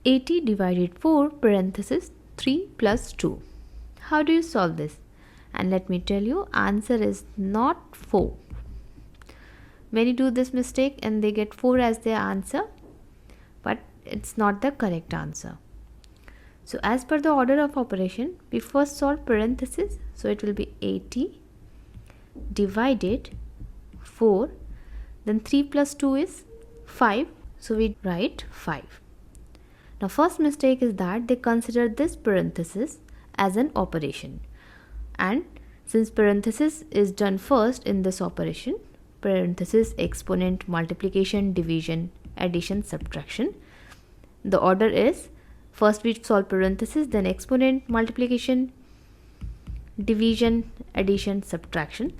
80 divided 4 parenthesis 3 plus 2. How do you solve this? And let me tell you, answer is not 4. Many do this mistake and they get 4 as their answer, but it's not the correct answer. So as per the order of operation, we first solve parenthesis, so it will be 80 divided 4, then 3 plus 2 is 5, so we write 5. Now first mistake is that they consider this parenthesis as an operation, and since parenthesis is done first in this operation, parenthesis, exponent, multiplication, division, addition, subtraction, the order is first we solve parenthesis, then exponent, multiplication, division, addition, subtraction.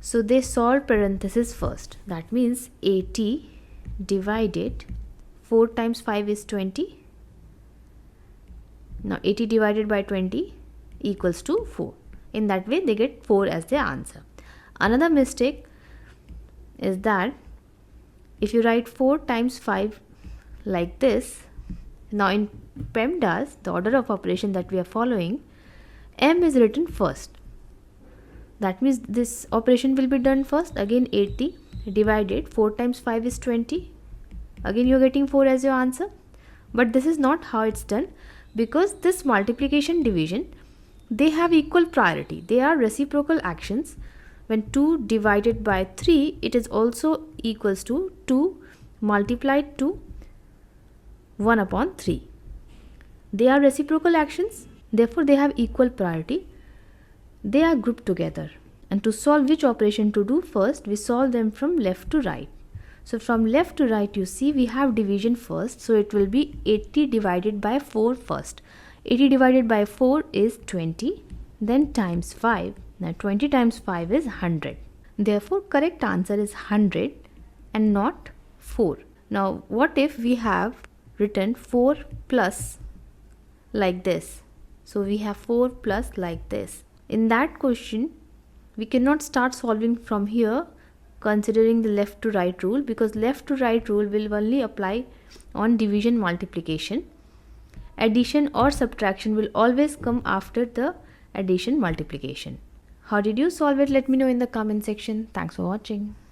So they solve parenthesis first. That means 80 divided 4 times 5 is 20. Now 80 divided by 20 equals to 4. In that way they get 4 as their answer. Another mistake is that if you write 4 times 5 like this, now in PEMDAS, the order of operation that we are following, M is written first. That means this operation will be done first. Again 80 divided 4 times 5 is 20. Again you are getting 4 as your answer. But this is not how it's done, because this multiplication division, they have equal priority. They are reciprocal actions. When 2 divided by 3, it is also equals to 2 multiplied to 1 upon 3. They are reciprocal actions, therefore they have equal priority. They are grouped together, and to solve which operation to do first, we solve them from left to right. So from left to right, you see we have division first, so it will be 80 divided by 4 first. 80 divided by 4 is 20, then times 5. Now 20 times 5 is 100. Therefore correct answer is 100 and not 4. Now what if we have written 4 plus like this? So we have 4 plus like this. In that question, we cannot start solving from here considering the left to right rule, because left to right rule will only apply on division, multiplication. Addition or subtraction will always come after the addition, multiplication. How did you solve it? Let me know in the comment section. Thanks for watching.